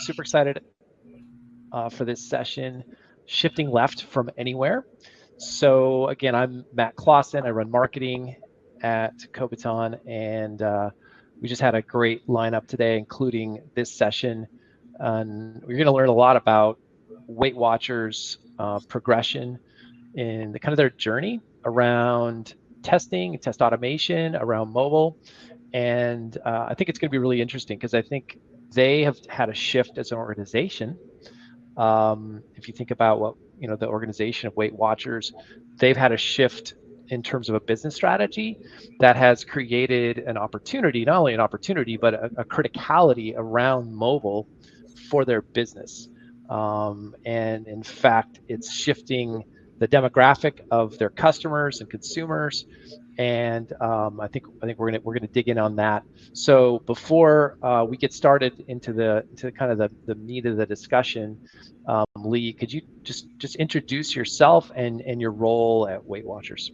Super excited for this session, Shifting Left from Anywhere. So again, I'm Matt Klassen. I run marketing at Kobiton, and we just had a great lineup today, including this session. And we're going to learn a lot about WeightWatchers progression in the kind of their journey around testing, test automation, around mobile. And I think it's going to be really interesting because I think they have had a shift as an organization. If you think about what, the organization of WeightWatchers, they've had a shift in terms of a business strategy that has created an opportunity, not only an opportunity, but a criticality around mobile for their business. And in fact, it's shifting the demographic of their customers and consumers. And I think we're gonna dig in on that. So before we get started into kind of the meat of the discussion, Lee, could you just introduce yourself and your role at WeightWatchers?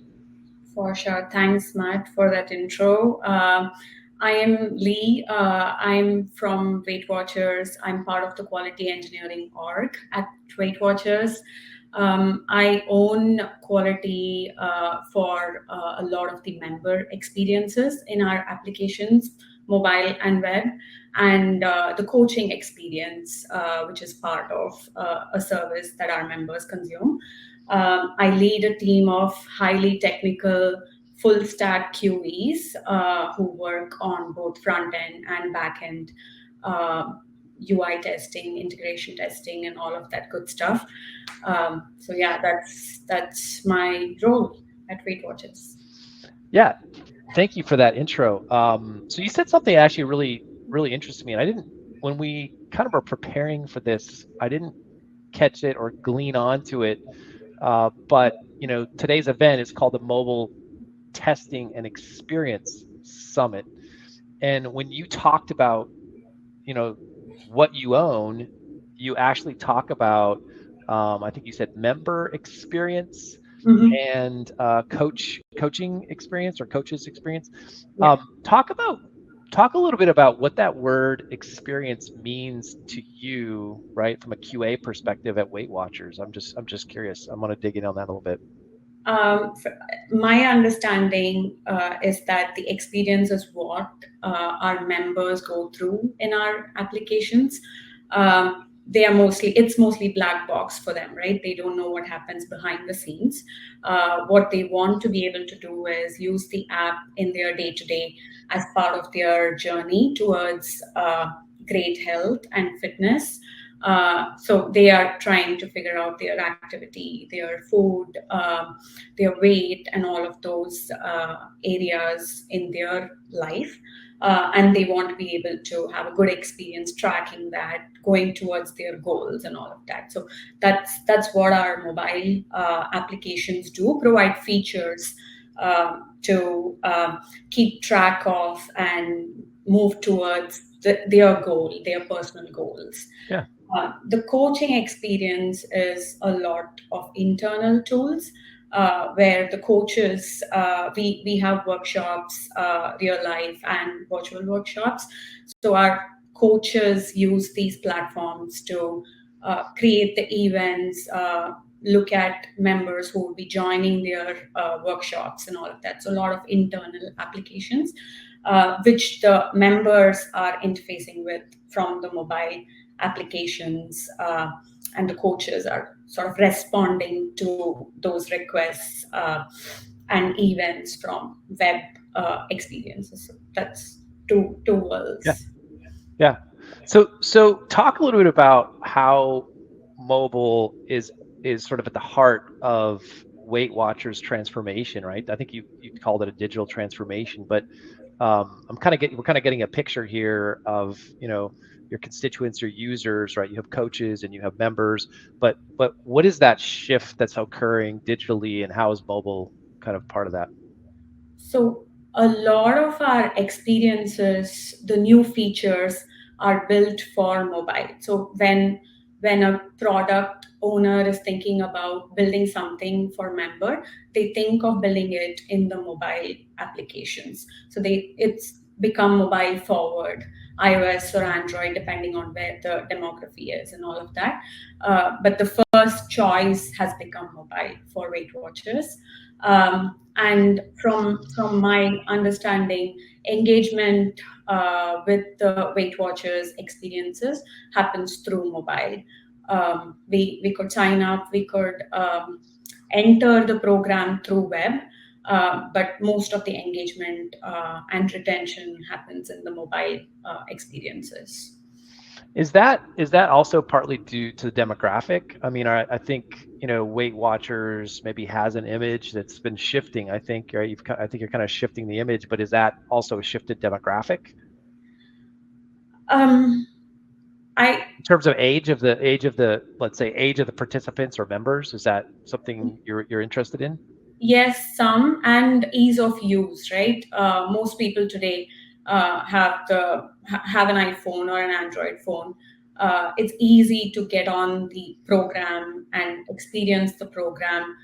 For sure. Thanks, Matt, for that intro. I am Lee. I'm from WeightWatchers. I'm part of the quality engineering org at WeightWatchers. I own quality for a lot of the member experiences in our applications, mobile and web, and the coaching experience, which is part of a service that our members consume. I lead a team of highly technical full stack QEs who work on both front end and back end UI testing, integration testing, and all of that good stuff. So yeah, that's my role at WeightWatchers. Yeah, thank you for that intro. So you said something actually really interested me, and I didn't, when we kind of were preparing for this, I didn't catch it or glean onto it. But today's event is called the Mobile Testing and Experience Summit. And when you talked about, what you own, you actually talk about, I think you said member experience Mm-hmm. and coaching experience or coaches experience. Yeah. Talk a little bit about what that word experience means to you, right, from a QA perspective at WeightWatchers. I'm just curious. I'm going to dig in on that a little bit. My understanding is that the experience is what our members go through in our applications. It's mostly black box for them, right? They don't know what happens behind the scenes. What they want to be able to do is use the app in their day to day as part of their journey towards great health and fitness. So they are trying to figure out their activity, their food, their weight, and all of those areas in their life. And they want to be able to have a good experience tracking that, going towards their goals and all of that. So that's what our mobile applications do, provide features to keep track of and move towards their goal, their personal goals. Yeah. The coaching experience is a lot of internal tools where the coaches, we have workshops, real life and virtual workshops. So our coaches use these platforms to create the events, look at members who will be joining their workshops and all of that. So a lot of internal applications, which the members are interfacing with from the mobile applications, and the coaches are sort of responding to those requests and events from web experiences. So that's two Yeah. worlds. Yeah. So talk a little bit about how mobile is sort of at the heart of WeightWatchers transformation, right? I think you called it a digital transformation, but we're kind of getting a picture here of your constituents, your users, right? You have coaches and you have members, but what is that shift that's occurring digitally, and how is mobile kind of part of that? So a lot of our experiences, the new features are built for mobile. So when a product owner is thinking about building something for member, they think of building it in the mobile applications. So become mobile forward, iOS or Android, depending on where the demography is and all of that. But the first choice has become mobile for Weight Watchers. And from my understanding, engagement with the Weight Watchers experiences happens through mobile. We could sign up, we could enter the program through web, but most of the engagement and retention happens in the mobile experiences. Is that also partly due to the demographic? I mean, I think Weight Watchers maybe has an image that's been shifting. I think right. I think you're kind of shifting the image, but is that also a shifted demographic I in terms of age of the let's say age of the participants or members? Is that something you're interested in? Yes, some, and ease of use, right? Most people today have an iPhone or an Android phone. It's easy to get on the program and experience the program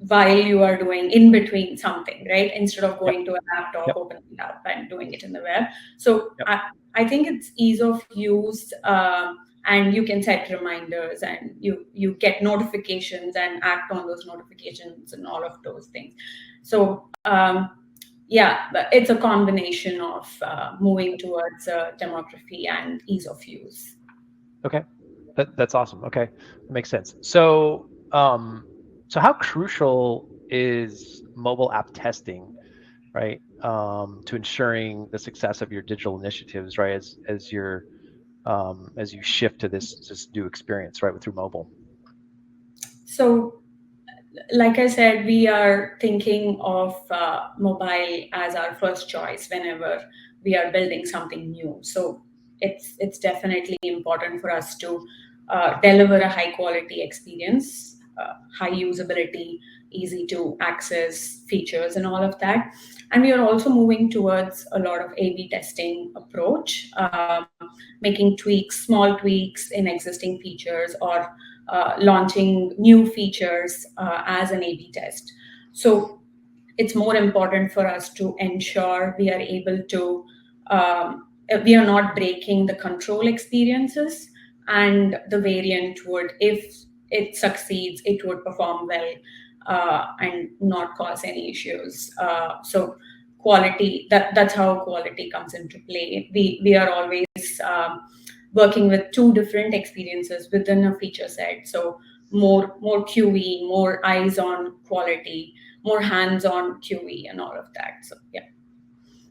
while you are doing in between something, right? Instead of Yep. going to a laptop, Yep. opening it up and doing it in the web. So Yep. I think it's ease of use, and you can set reminders and you get notifications and act on those notifications and all of those things. So yeah, but it's a combination of moving towards demography and ease of use. Okay. That's awesome. Okay. That makes sense. So how crucial is mobile app testing, right, to ensuring the success of your digital initiatives, right, as you shift to this new experience, right, through mobile? So like I said, we are thinking of mobile as our first choice whenever we are building something new. So it's definitely important for us to deliver a high quality experience, high usability, easy to access features, and all of that. And we are also moving towards a lot of A/B testing approach, making tweaks, small tweaks in existing features, or launching new features as an A/B test. So it's more important for us to ensure we are able to, we are not breaking the control experiences, and the variant would, if it succeeds, it would perform well and not cause any issues. So quality, that's how quality comes into play. We are always working with two different experiences within a feature set. So more QE, more eyes on quality, more hands-on QE, and all of that. So yeah.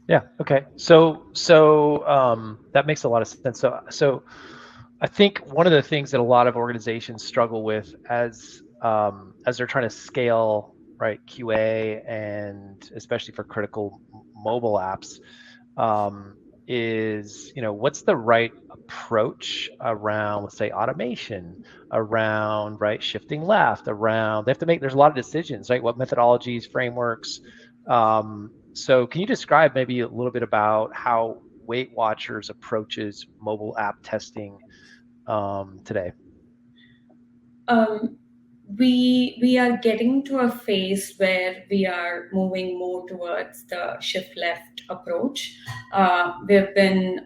Yeah. Okay. So that makes a lot of sense. So I think one of the things that a lot of organizations struggle with as they're trying to scale, right, QA, and especially for critical mobile apps, is what's the right approach around, let's say, automation, around, right, shifting left, around, they have to make, there's a lot of decisions, right, what methodologies, frameworks. So can you describe maybe a little bit about how Weight Watchers approaches mobile app testing today? Um, we are getting to a phase where we are moving more towards the shift left approach. We've been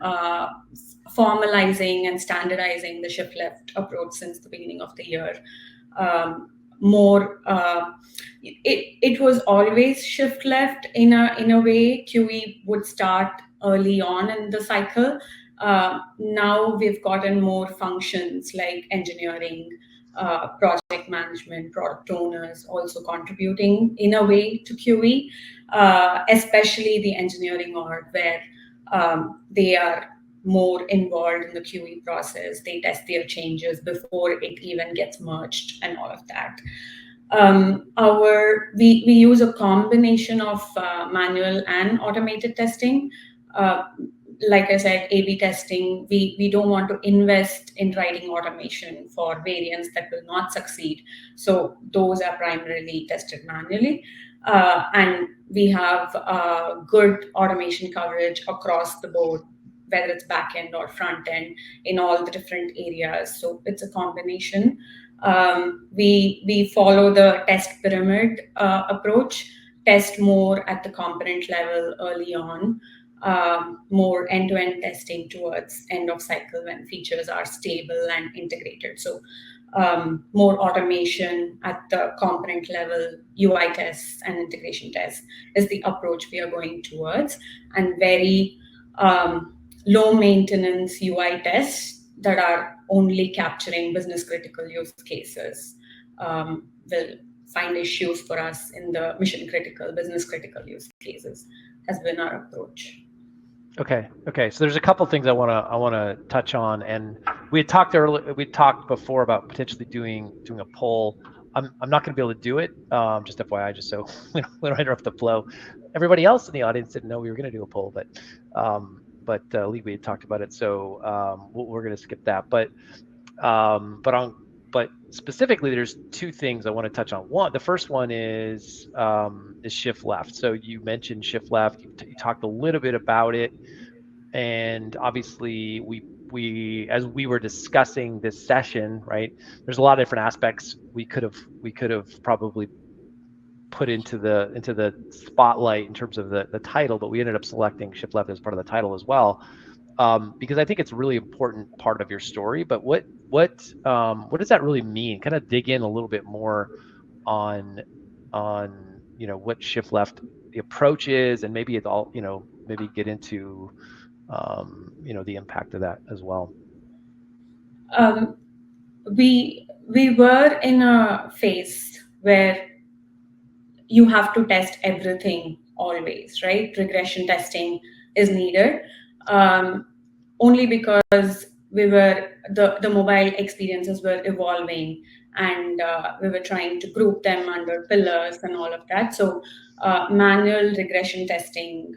formalizing and standardizing the shift left approach since the beginning of the year. More it was always shift left in a way. QE would start early on in the cycle. Now we've gotten more functions like engineering, project management, product owners also contributing in a way to QE, especially the engineering org, where they are more involved in the QE process. They test their changes before it even gets merged and all of that. We use a combination of manual and automated testing. Like I said, A/B testing, we don't want to invest in writing automation for variants that will not succeed. So those are primarily tested manually. And we have good automation coverage across the board, whether it's back end or front end, in all the different areas. So it's a combination. We follow the test pyramid approach, test more at the component level early on, more end-to-end testing towards end of cycle when features are stable and integrated. So more automation at the component level, UI tests and integration tests is the approach we are going towards, and very low maintenance UI tests that are only capturing business critical use cases will find issues for us in the mission critical, business critical use cases has been our approach. Okay. So there's a couple things I wanna touch on, and we had talked earlier. We talked before about potentially doing a poll. I'm not going to be able to do it. Just FYI, just so we don't interrupt the flow. Everybody else in the audience didn't know we were going to do a poll, but Lee, we had talked about it, so we're going to skip that. But specifically, there's two things I want to touch on. One, the first one is shift left. So you mentioned shift left. You talked a little bit about it, and obviously we as we were discussing this session, right? There's a lot of different aspects we could have probably put into the spotlight in terms of the title, but we ended up selecting shift left as part of the title as well. Because I think it's a really important part of your story. But what does that really mean? Kind of dig in a little bit more on what shift left the approach is, and maybe it's all maybe get into the impact of that as well. We were in a phase where you have to test everything always, right? Regression testing is needed, only because the mobile experiences were evolving, and we were trying to group them under pillars and all of that. So manual regression testing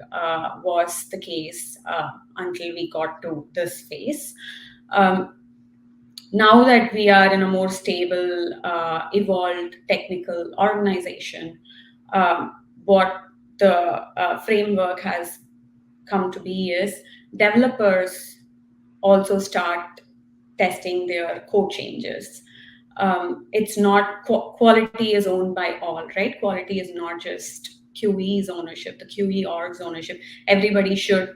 was the case until we got to this phase. Now that we are in a more stable, evolved technical organization, what the framework has come to be is developers also start testing their code changes. It's not quality is owned by all, right? Quality is not just QE's ownership, the QE org's ownership. Everybody should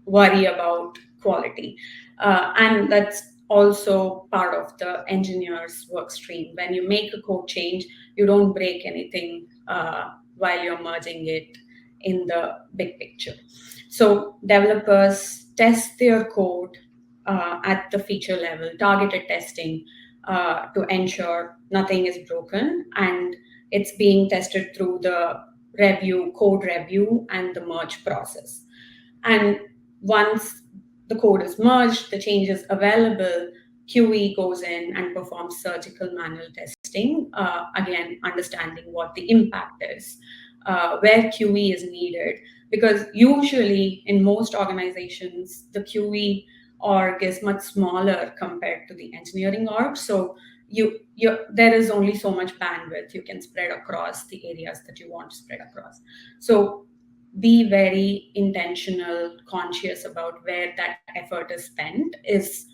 worry about quality, and that's also part of the engineer's work stream. When you make a code change, you don't break anything while you're merging it in the big picture. So developers test their code at the feature level, targeted testing, to ensure nothing is broken, and it's being tested through the code review and the merge process. And once the code is merged, the change is available, QE goes in and performs surgical manual testing, again, understanding what the impact is, where QE is needed. Because usually in most organizations, the QE org is much smaller compared to the engineering org. So there is only so much bandwidth you can spread across the areas that you want to spread across. So be very intentional, conscious about where that effort is spent is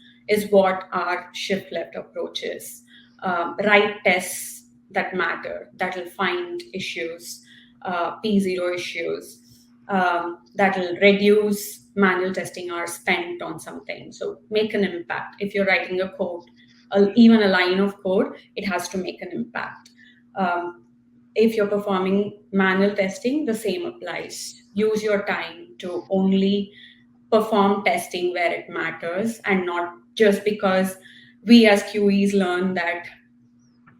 what our shift left approach is. Write tests that matter, that will find issues, P0 issues, that will reduce manual testing hours spent on something. So make an impact. If you're writing a code, even a line of code, it has to make an impact. If you're performing manual testing, the same applies. Use your time to only perform testing where it matters, and not just because we as QEs learn that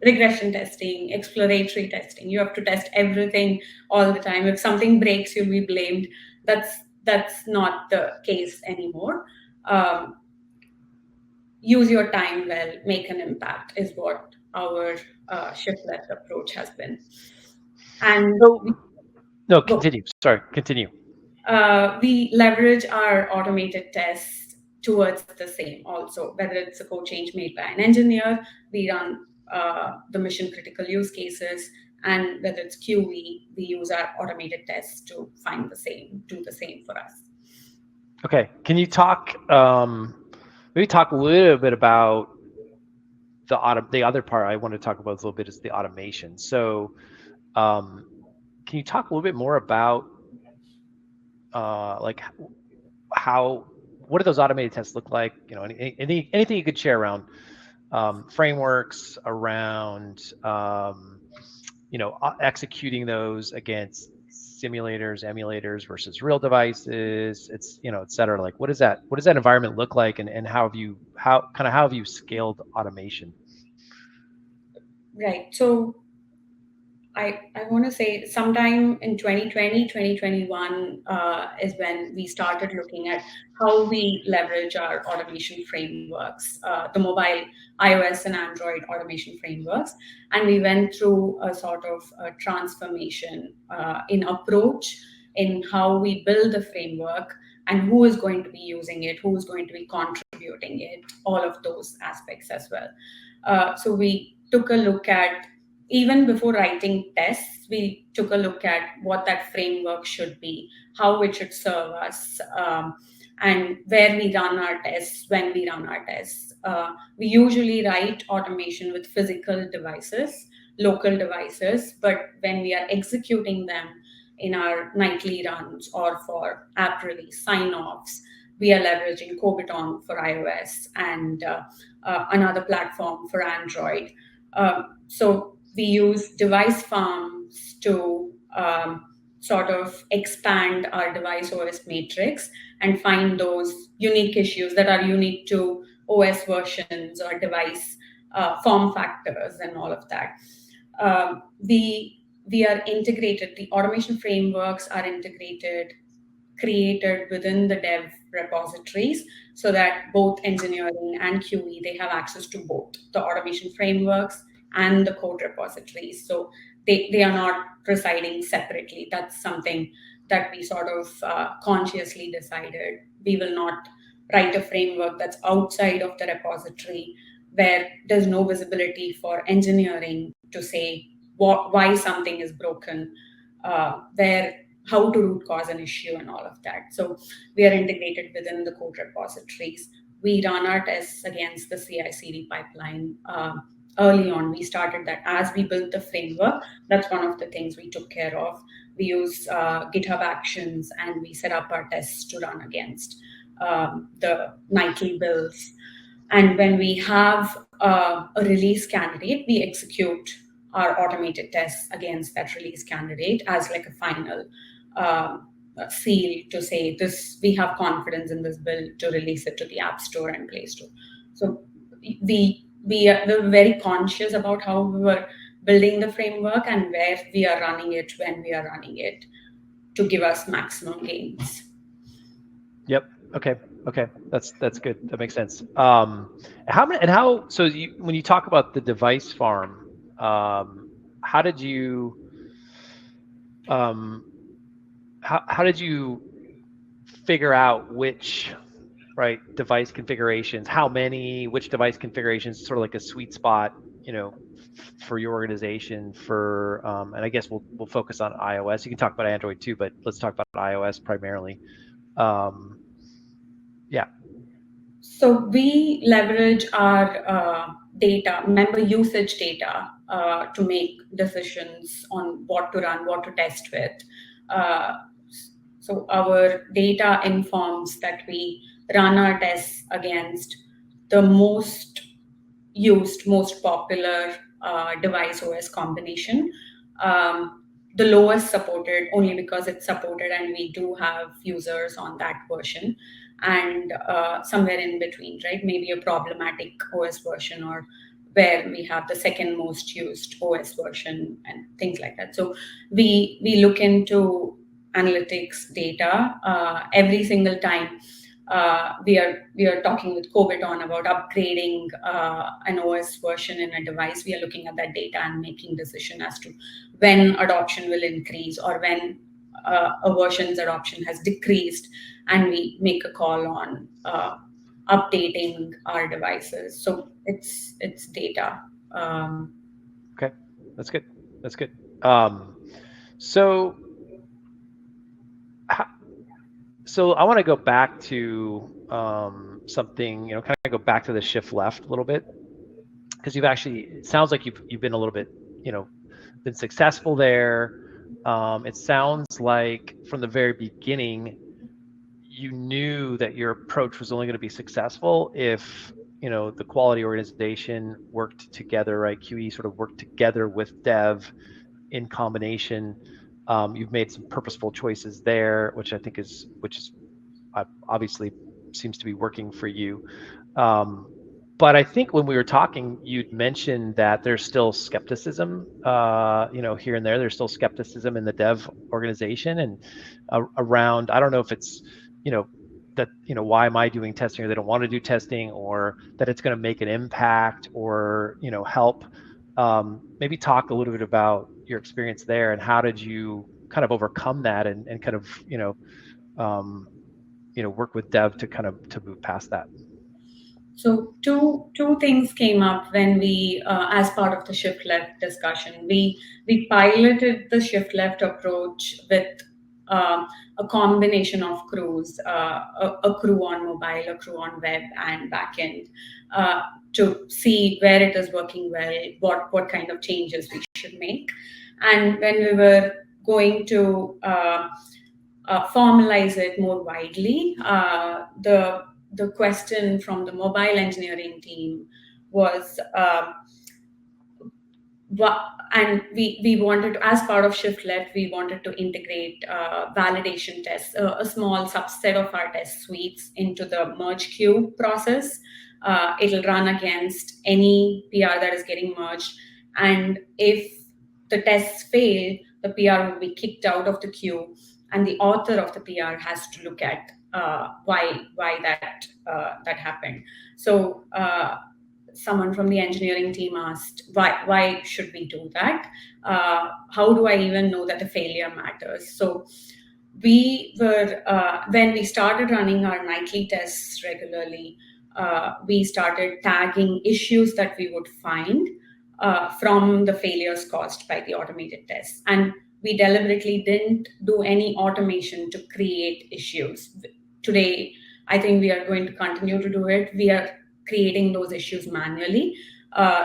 regression testing, exploratory testing, you have to test everything all the time. If something breaks, you'll be blamed. That's not the case anymore. Use your time well, make an impact is what our shift left approach has been. And continue. Sorry, continue. We leverage our automated tests towards the same also, whether it's a code change made by an engineer, we run the mission critical use cases, and whether it's QE, we use our automated tests to find the same, do the same for us. Okay, can you talk, maybe talk a little bit about the other part I want to talk about a little bit is the automation. So can you talk a little bit more about like what do those automated tests look like? Anything you could share around frameworks, around executing those against simulators, emulators versus real devices, et cetera. Like what does that environment look like, and how have you scaled automation? Right. So I want to say sometime in 2020, 2021 is when we started looking at how we leverage our automation frameworks, the mobile iOS and Android automation frameworks. And we went through a sort of a transformation in approach in how we build the framework and who is going to be using it, who is going to be contributing it, all of those aspects as well. So we took a look at, even before writing tests, we took a look at what that framework should be, how it should serve us, and where we run our tests, when we run our tests. We usually write automation with physical devices, local devices, but when we are executing them in our nightly runs or for app release sign-offs, we are leveraging Kobiton for iOS and another platform for Android. So we use device farms to sort of expand our device OS matrix and find those unique issues that are unique to OS versions or device form factors and all of that. We are integrated. The automation frameworks are integrated, created within the dev repositories, so that both engineering and QE, they have access to both the automation frameworks and the code repositories. So they are not residing separately. That's something that we sort of consciously decided. We will not write a framework that's outside of the repository where there's no visibility for engineering to say why something is broken, how to root cause an issue and all of that. So we are integrated within the code repositories. We run our tests against the CI/CD pipeline. Early on, we started that as we built the framework. That's one of the things we took care of. We use GitHub Actions, and we set up our tests to run against the nightly builds. And when we have a release candidate, we execute our automated tests against that release candidate as like a final seal to say this, we have confidence in this build to release it to the App Store and Play Store. So we were very conscious about how we were building the framework and where we are running it, when we are running it, to give us maximum gains. Yep. Okay. That's good. That makes sense. When you talk about the device farm, how did you figure out which device configurations, which device configurations, sort of like a sweet spot, for your organization and I guess we'll focus on iOS. You can talk about Android too, but let's talk about iOS primarily. Yeah. So we leverage our data, member usage data, to make decisions on what to run, what to test with. So our data informs that we run our tests against the most used, most popular device OS combination. The lowest supported only because it's supported and we do have users on that version, and somewhere in between, right? Maybe a problematic OS version, or where we have the second most used OS version and things like that. So we look into analytics data every single time. We are talking with Kobiton about upgrading an OS version in a device. We are looking at that data and making decision as to when adoption will increase or when a version's adoption has decreased, and we make a call on updating our devices. So it's data. Okay, that's good. So I want to go back to something, kind of go back to the shift left a little bit, because it sounds like you've been a little bit, been successful there. It sounds like from the very beginning, you knew that your approach was only going to be successful if the quality organization worked together, right? QE sort of worked together with dev in combination. You've made some purposeful choices there, which I think which is obviously seems to be working for you. But I think when we were talking, you'd mentioned that there's still skepticism, here and there. There's still skepticism in the dev organization and around. I don't know if it's, that why am I doing testing, or they don't want to do testing, or that it's going to make an impact, or help. Maybe talk a little bit about your experience there and how did you kind of overcome that and kind of um, work with dev to kind of to move past that. So two things came up when we, as part of the shift left discussion, we piloted the shift left approach with a combination of crews, a crew on mobile, a crew on web and backend, to see where it is working well, what kind of changes we should make. And when we were going to formalize it more widely, the question from the mobile engineering team was, and we wanted to, as part of shift left, we wanted to integrate validation tests, a small subset of our test suites into the merge queue process. It'll run against any PR that is getting merged, and if the tests fail, the PR will be kicked out of the queue, and the author of the PR has to look at why that happened. So someone from the engineering team asked, why should we do that? How do I even know that the failure matters? So we were, when we started running our nightly tests regularly, we started tagging issues that we would find from the failures caused by the automated tests. And we deliberately didn't do any automation to create issues. Today, I think we are going to continue to do it. We are creating those issues manually.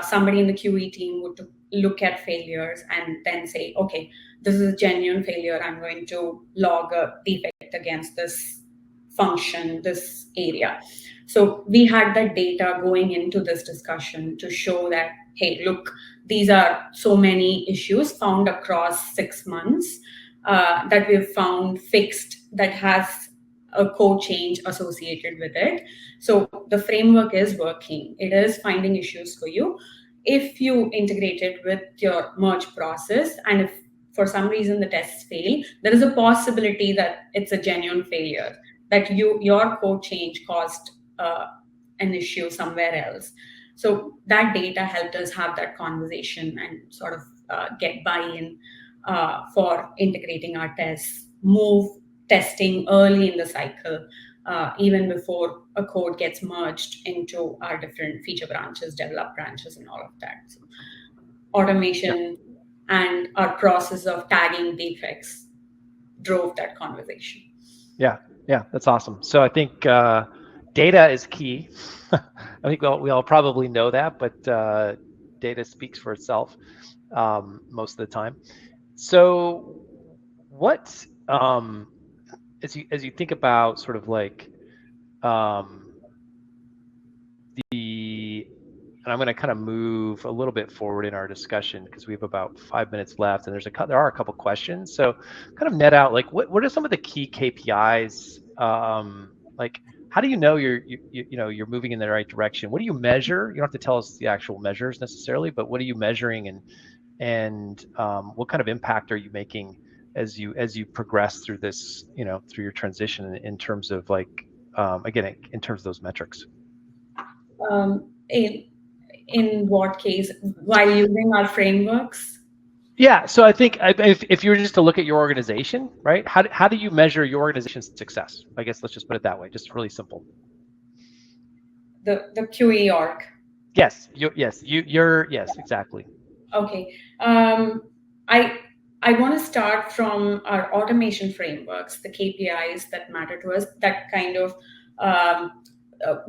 Somebody in the QE team would look at failures and then say, okay, this is a genuine failure. I'm going to log a defect against this function, this area. So we had that data going into this discussion to show that, hey, look, these are so many issues found across 6 months that we've found fixed that has a code change associated with it. So the framework is working. It is finding issues for you. If you integrate it with your merge process, and if for some reason the tests fail, there is a possibility that it's a genuine failure, that your code change caused an issue somewhere else. So that data helped us have that conversation and sort of get buy-in for integrating our tests, move testing early in the cycle, even before a code gets merged into our different feature branches, develop branches, and all of that. So automation and our process of tagging defects drove that conversation. Yeah, that's awesome. So I think data is key. I think we all probably know that, but data speaks for itself most of the time. So what, as you think about sort of like and I'm going to kind of move a little bit forward in our discussion because we have about 5 minutes left, and there are a couple questions. So kind of net out, like what are some of the key KPIs? Like how do you know you're moving in the right direction? What do you measure? You don't have to tell us the actual measures necessarily, but what are you measuring, and what kind of impact are you making as you progress through this, through your transition in terms of like, again, in terms of those metrics? In what case? While using our frameworks? Yeah, so I think if you were just to look at your organization, right? How do you measure your organization's success? I guess let's just put it that way, just really simple. The QE org. Yes, yes, exactly. Okay. I want to start from our automation frameworks, the KPIs that matter to us, that kind of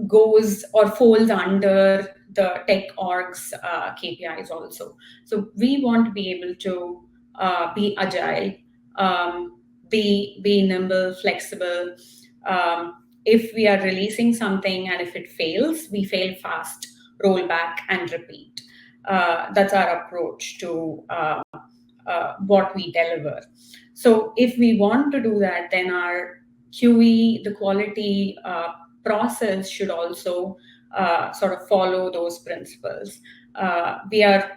goes or falls under the tech org's KPIs also. So we want to be able to be agile, be nimble, flexible, If we are releasing something and if it fails, we fail fast, roll back and repeat. That's our approach to what we deliver. So if we want to do that, then our QE, the quality process should also sort of follow those principles. We are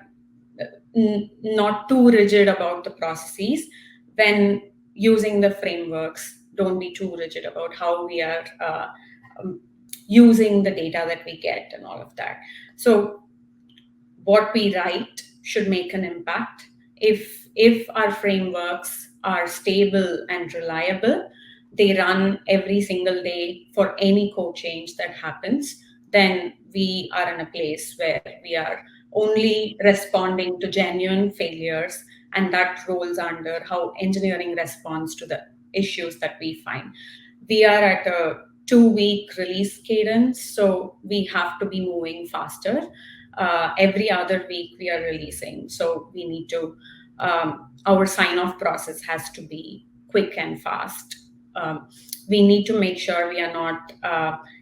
not too rigid about the processes. When using the frameworks, don't be too rigid about how we are using the data that we get and all of that. So what we write should make an impact. If our frameworks are stable and reliable, they run every single day for any code change that happens, then we are in a place where we are only responding to genuine failures, and that rolls under how engineering responds to the issues that we find. We are at a 2-week release cadence, so we have to be moving faster. Every other week we are releasing, so we need to our sign-off process has to be quick and fast. We need to make sure we are not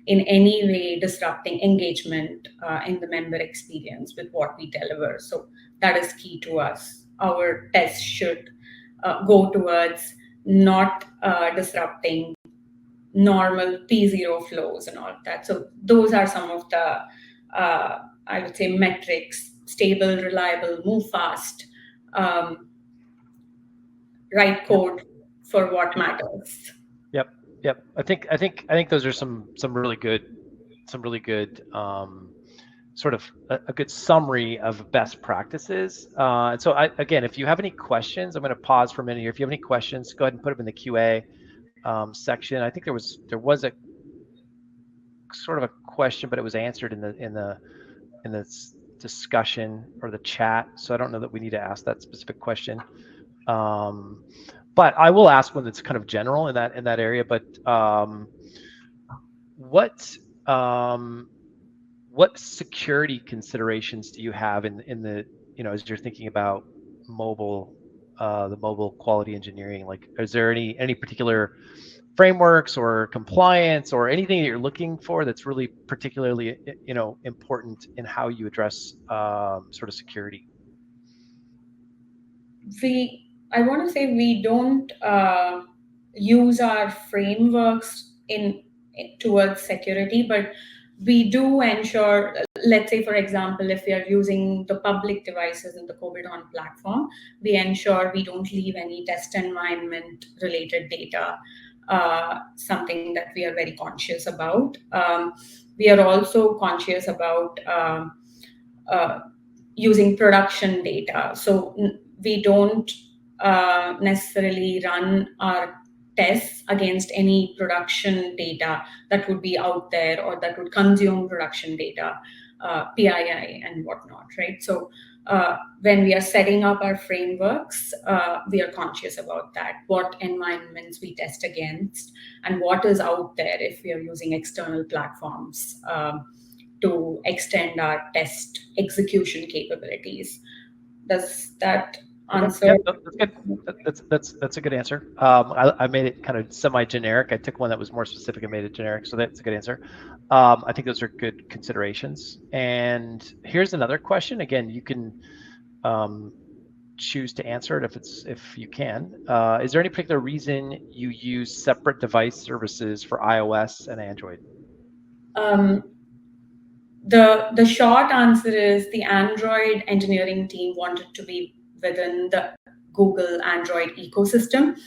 in any way disrupting engagement in the member experience with what we deliver. So that is key to us. Our tests should go towards not disrupting normal P0 flows and all of that. So those are some of the, I would say, metrics: stable, reliable, move fast, write code for what matters. Yep. I think those are some really good sort of a good summary of best practices. And so again, if you have any questions, I'm going to pause for a minute here. If you have any questions, go ahead and put them in the QA section. I think there was a sort of a question, but it was answered in the discussion or the chat. So I don't know that we need to ask that specific question. But I will ask one that's kind of general in that area. But what security considerations do you have in the as you're thinking about mobile, the mobile quality engineering? Like, is there any particular frameworks or compliance or anything that you're looking for that's really particularly important in how you address sort of security? I want to say we don't use our frameworks towards security, but we do ensure, let's say, for example, if we are using the public devices in the Kobiton platform, we ensure we don't leave any test environment related data, something that we are very conscious about. We are also conscious about using production data. So we don't necessarily run our tests against any production data that would be out there or that would consume production data, PII and whatnot, right? So when we are setting up our frameworks, we are conscious about that, what environments we test against and what is out there if we are using external platforms to extend our test execution capabilities. Does that answer? Yep, that's good. That's a good answer. I made it kind of semi-generic. I took one that was more specific and made it generic, so that's a good answer. I think those are good considerations. And here's another question. Again, you can choose to answer it if you can. Is there any particular reason you use separate device services for iOS and Android? The short answer is the Android engineering team wanted to be within the Google Android ecosystem.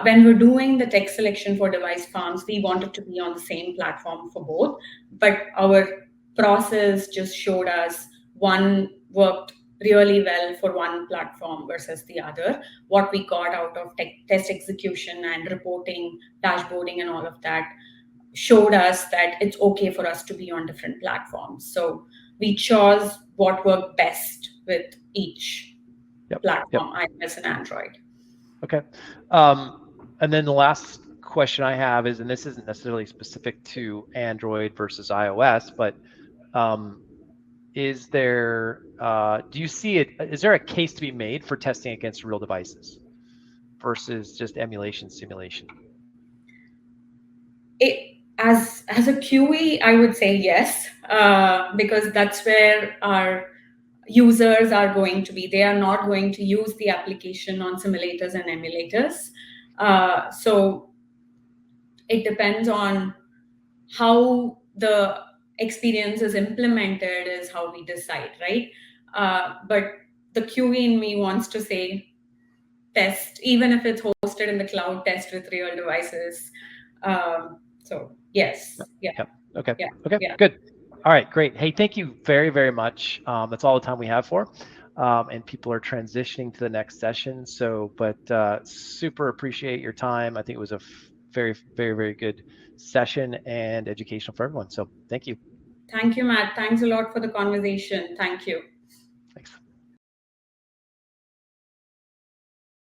When we're doing the text selection for device farms, we wanted to be on the same platform for both, but our process just showed us one worked really well for one platform versus the other. What we got out of test execution and reporting, dashboarding, and all of that showed us that it's okay for us to be on different platforms. So we chose what worked best with each platform, iOS and Android. Okay. And then the last question I have is, and this isn't necessarily specific to Android versus iOS, but is there a case to be made for testing against real devices? versus just emulation simulation? As a QE, I would say yes, because that's where our users are going to be. They are not going to use the application on simulators and emulators. So it depends on how the experience is implemented is how we decide, right? But the QE in me wants to say test, even if it's hosted in the cloud, test with real devices. So yes, yeah, Yep. Okay. yeah, Okay. yeah. Good. All right. Great. Hey, thank you very, very much. That's all the time we have for. And people are transitioning to the next session. So, but super appreciate your time. I think it was a very, very, very good session and educational for everyone. So, thank you. Thank you, Matt. Thanks a lot for the conversation. Thank you.